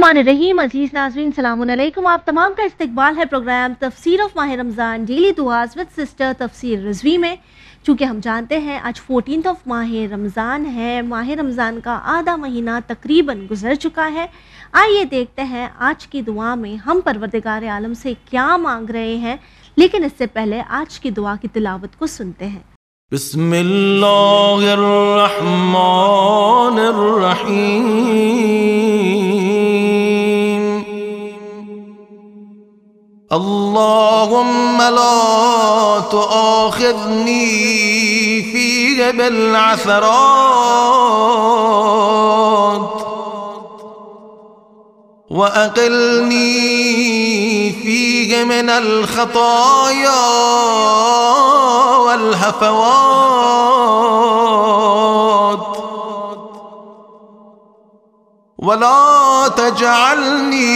बिस्मिल्लाहिर्रहमानिर्रहीम। अजीज नाज़रीन, सलाम अलैकुम। आप तमाम का इस्तकबाल है प्रोग्राम तफसीर ऑफ माह रमज़ान डेली दुआज़ विद सिस्टर तफसीर रिजवी में। चूँकि हम जानते हैं आज 14 ऑफ माह रमज़ान है, माह रमज़ान का आधा महीना तकरीबन गुजर चुका है। आइए देखते हैं आज की दुआ में हम परवरदिगार आलम से क्या मांग रहे हैं, लेकिन इससे पहले आज की दुआ की तिलावत को सुनते हैं। बिस्मिल्लाहिर्रहमानिर्रहीम। अल्लाहुम्मा ला तुआखिज़नी फ़ीहि बिलअसरात वअक़िलनी फ़ीहि मिनल ख़ताया वल्हफ़वात वला तजअलनी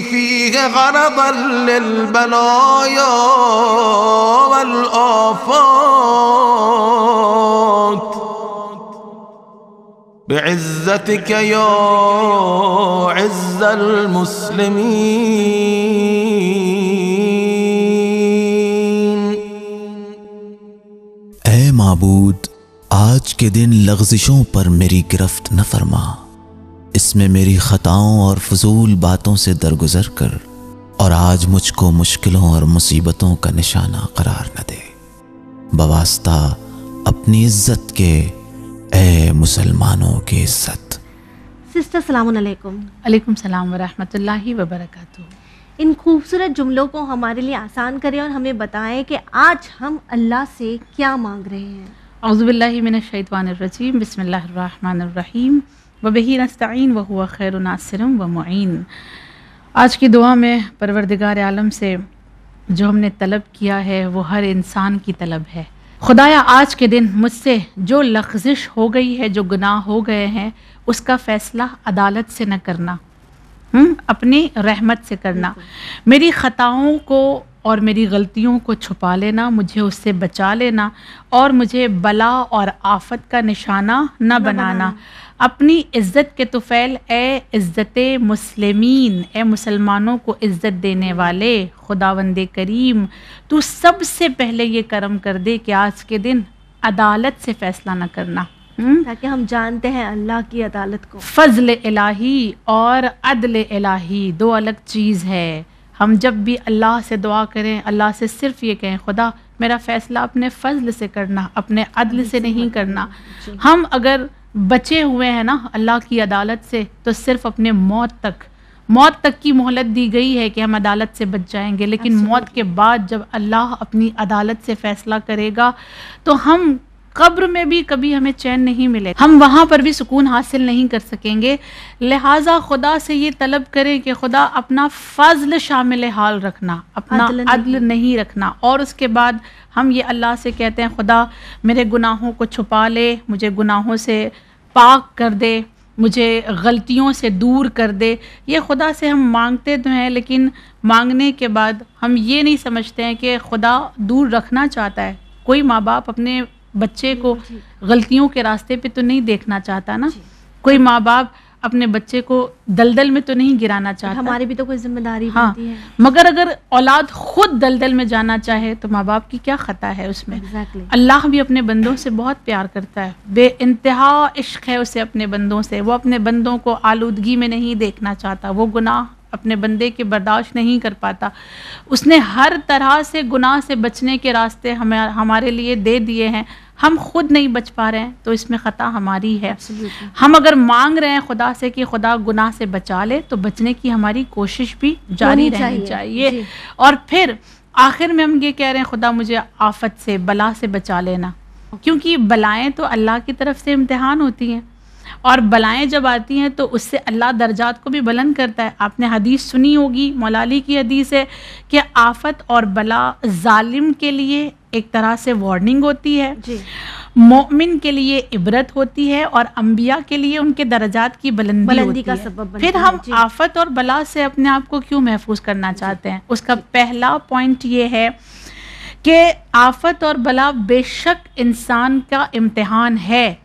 फ़ीहि ग़रज़न लिलबलाया वल्आफ़ात बिइज़्ज़तिक या इज़्ज़ल मुस्लिमीन। ऐ माबूद, आज के दिन लग़ज़िशों पर मेरी गिरफ्त न फरमा, इसमें मेरी ख़ताओं और फजूल बातों से दरगुजर कर, और आज मुझको मुश्किलों और मुसीबतों का निशाना करार न दे। बवास्ता अपनी इज़्ज़त के, ए मुसलमानों की इज़्ज़त। सिस्टर सलाम अलैकुम। अलैकुम सलाम व रहमतुल्लाहि व बरकातुहू। इन खूबसूरत जुमलों को हमारे लिए आसान करें और हमें बताएं कि आज हम अल्लाह से क्या मांग रहे हैं। औज़ु बिल्लाहि मिनश शैतानिर रजीम। बिस्मिल्लाहिर्रहमानिर्रहीम। व बिही नस्तईन व हुवा खैरु नासिरिन व मुईन। आज की दुआ में परवरदिगार आलम से जो हमने तलब किया है वो हर इंसान की तलब है। खुदाया, आज के दिन मुझसे जो लग़ज़िश हो गई है, जो गुनाह हो गए हैं, उसका फ़ैसला अदालत से न करना, अपनी रहमत से करना। मेरी ख़ताओं को और मेरी गलतियों को छुपा लेना, मुझे उससे बचा लेना, और मुझे बला और आफत का निशाना न बनाना। अपनी इज़्ज़त के तुफ़ैल, ए इज़्ज़ते मुस्लिमीन, ए मुसलमानों को इज़्ज़त देने वाले खुदावंदे करीम, तू सबसे पहले ये करम कर दे कि आज के दिन अदालत से फ़ैसला न करना, ताकि हम जानते हैं अल्लाह की अदालत को। फ़ज़्ल इलाही और अदल इलाही दो अलग चीज़ है। हम जब भी अल्लाह से दुआ करें, अल्लाह से सिर्फ ये कहें, खुदा मेरा फ़ैसला अपने फ़ज़्ल से करना, अपने अदल से नहीं करना। हम अगर बचे हुए हैं ना अल्लाह की अदालत से, तो सिर्फ अपने मौत तक की मोहलत दी गई है कि हम अदालत से बच जाएंगे, लेकिन मौत के बाद जब अल्लाह अपनी अदालत से फ़ैसला करेगा तो हम कब्र में भी कभी हमें चैन नहीं मिलेगा, हम वहाँ पर भी सुकून हासिल नहीं कर सकेंगे। लिहाजा खुदा से ये तलब करें कि खुदा अपना फ़ज़्ल शामिल हाल रखना, अपना अदल नहीं रखना। और उसके बाद हम ये अल्लाह से कहते हैं, खुदा मेरे गुनाहों को छुपा ले, मुझे गुनाहों से पाक कर दे, मुझे गलतियों से दूर कर दे। ये खुदा से हम मांगते तो हैं, लेकिन मांगने के बाद हम ये नहीं समझते हैं कि खुदा दूर रखना चाहता है। कोई माँ बाप अपने बच्चे को गलतियों के रास्ते पे तो नहीं देखना चाहता ना, कोई माँ बाप अपने बच्चे को दलदल में तो नहीं गिराना चाहता। हमारी भी तो कोई जिम्मेदारी बनती है। मगर अगर औलाद खुद दलदल में जाना चाहे तो माँ बाप की क्या खता है उसमें। अल्लाह भी अपने बंदों से बहुत प्यार करता है, बेइंतहा इश्क है उसे अपने बंदों से। वो अपने बंदों को आलूदगी में नहीं देखना चाहता, वो गुनाह अपने बंदे के बर्दाश्त नहीं कर पाता। उसने हर तरह से गुनाह से बचने के रास्ते हमारे लिए दे दिए हैं, हम खुद नहीं बच पा रहे हैं, तो इसमें ख़ता हमारी है। हम अगर मांग रहे हैं खुदा से कि खुदा गुनाह से बचा ले, तो बचने की हमारी कोशिश भी जारी रहनी चाहिए। और फिर आखिर में हम ये कह रहे हैं, खुदा मुझे आफत से, बला से बचा लेना, क्योंकि बलाएं तो अल्लाह की तरफ से इम्तिहान होती हैं, और बलाएं जब आती हैं तो उससे अल्लाह दर्जात को भी बुलंद करता है। आपने हदीस सुनी होगी, मौला अली की हदीस है कि आफत और बला जालिम के लिए एक तरह से वार्निंग होती है, मोमिन के लिए इबरत होती है, और अंबिया के लिए उनके दर्जात की बुलंदी का सबब। फिर हम आफत और बला से अपने आप को क्यों महफूज करना चाहते हैं? उसका पहला पॉइंट ये है कि आफत और बला बेशक इंसान का इम्तिहान है,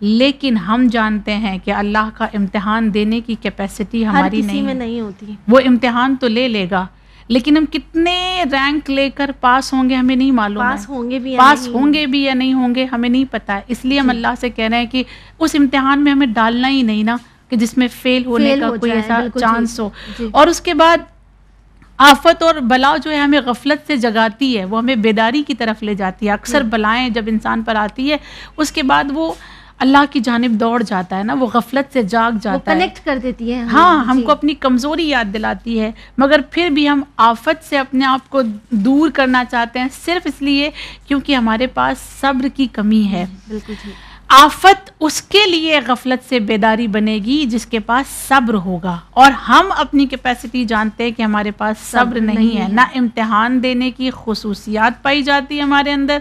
لیکن ہم جانتے ہیں کہ اللہ کا امتحان دینے کی کیپیسٹی ہر ہماری کسی میں نہیں ہے۔ نہیں ہوتی۔ وہ امتحان تو لے لے گا، لیکن ہم کتنے رینک لے کر پاس ہوں گے ہمیں نہیں معلوم ہے، پاس ہوں گے بھی یا پاس نہیں ہوں گے بھی یا نہیں ہوں گے ہمیں نہیں پتا ہے۔ اس لیے ہم اللہ سے کہہ رہے ہیں کہ اس امتحان میں ہمیں ڈالنا ہی نہیں نا، کہ جس میں فیل ہونے فیل کا ہو کوئی جائے، ایسا بالکل چانس جی، ہو۔ جی۔ اور اس کے بعد آفت اور بلا جو ہے ہمیں غفلت سے جگاتی ہے، وہ ہمیں بیداری کی طرف لے جاتی ہے۔ اکثر بلائیں جب انسان پر آتی ہے اس کے بعد وہ اللہ کی جانب دوڑ جاتا ہے نا، وہ غفلت سے جاگ وہ جاتا ہے، کنیکٹ کر دیتی ہے ہمیں، ہاں ہم جی۔ کو اپنی کمزوری یاد دلاتی ہے، مگر پھر بھی ہم آفت سے اپنے آپ کو دور کرنا چاہتے ہیں صرف اس لیے کیونکہ ہمارے پاس صبر کی کمی ہے۔ بالکل جی۔ آفت اس کے لیے غفلت سے بیداری بنے گی جس کے پاس صبر ہوگا، اور ہم اپنی کیپیسٹی جانتے ہیں کہ ہمارے پاس صبر نہیں ہے، نہ امتحان دینے کی خصوصیات پائی جاتی ہے ہمارے اندر،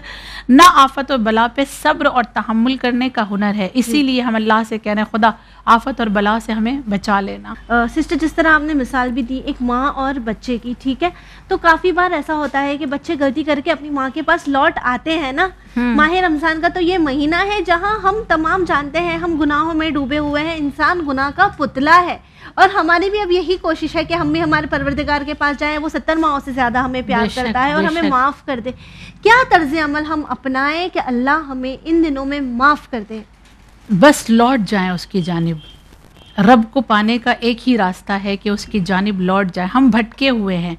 نہ آفت اور بلا پہ صبر اور تحمل کرنے کا ہنر ہے۔ اسی لیے ہم اللہ سے کہہ رہے ہیں خدا آفت اور بلا سے ہمیں بچا لینا۔ سسٹر جس طرح آپ نے مثال بھی دی ایک ماں اور بچے کی، ٹھیک ہے، تو کافی بار ایسا ہوتا ہے کہ بچے غلطی کر کے اپنی ماں کے پاس لوٹ آتے ہیں نا۔ ماہ رمضان کا تو یہ مہینہ ہے جہاں ہم تمام جانتے ہیں ہم گناہوں میں ڈوبے ہوئے ہیں، انسان گناہ کا پتلا ہے، اور ہماری بھی اب یہی کوشش ہے کہ ہم بھی ہمارے پروردگار کے پاس جائیں، وہ 70 ماہوں سے زیادہ ہمیں پیار کرتا ہے اور ہمیں معاف کر دے۔ کیا طرز عمل ہم اپنائیں کہ اللہ ہمیں ان دنوں میں معاف کر دے؟ بس لوٹ جائیں اس کی جانب۔ رب کو پانے کا ایک ہی راستہ ہے کہ اس کی جانب لوٹ جائیں۔ ہم بھٹکے ہوئے ہیں،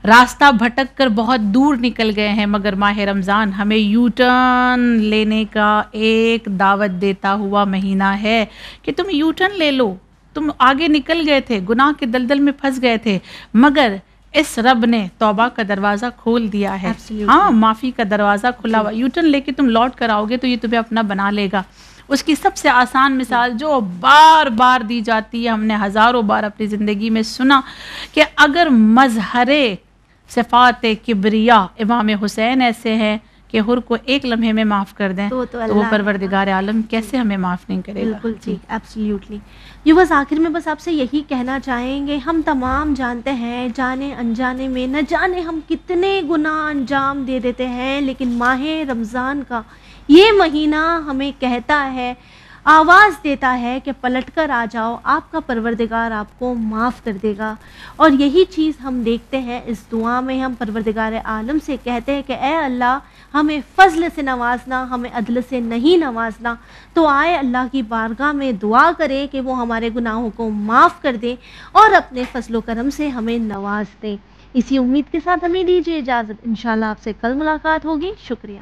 راستہ بھٹک کر بہت دور نکل گئے ہیں، مگر ماہ رمضان ہمیں یو ٹرن لینے کا ایک دعوت دیتا ہوا مہینہ ہے کہ تم یو ٹرن لے لو۔ تم آگے نکل گئے تھے، گناہ کے دلدل میں پھنس گئے تھے، مگر اس رب نے توبہ کا دروازہ کھول دیا ہے، ہاں معافی کا دروازہ کھلا ہوا۔ یو ٹرن لے کے تم لوٹ کر آؤ گے تو یہ تمہیں اپنا بنا لے گا۔ اس کی سب سے آسان مثال جو بار بار دی جاتی ہے، ہم نے ہزاروں بار اپنی زندگی میں سنا، کہ اگر مظہر صفات کبریا امام حسین ایسے ہیں کہ حر کو ایک لمحے میں معاف کر دیں تو وہ اللہ پروردگار عالم کیسے ہمیں معاف نہیں کرے گا۔ بالکل جی، ایبسلیوٹلی۔ یہ بس آخر میں بس آپ سے یہی کہنا چاہیں گے، ہم تمام جانتے ہیں جانے انجانے میں نہ جانے ہم کتنے گناہ انجام دے دیتے ہیں، لیکن ماہ رمضان کا یہ مہینہ ہمیں کہتا ہے، آواز دیتا ہے کہ پلٹ کر آ جاؤ، آپ کا پروردگار آپ کو معاف کر دے گا۔ اور یہی چیز ہم دیکھتے ہیں اس دعا میں، ہم پروردگار عالم سے کہتے ہیں کہ اے اللہ ہمیں فضل سے نوازنا، ہمیں عدل سے نہیں نوازنا، تو آئے اللہ کی بارگاہ میں دعا کریں کہ وہ ہمارے گناہوں کو معاف کر دے اور اپنے فضل و کرم سے ہمیں نواز دیں۔ اسی امید کے ساتھ ہمیں دیجیے اجازت، انشاءاللہ آپ سے کل ملاقات ہوگی۔ شکریہ۔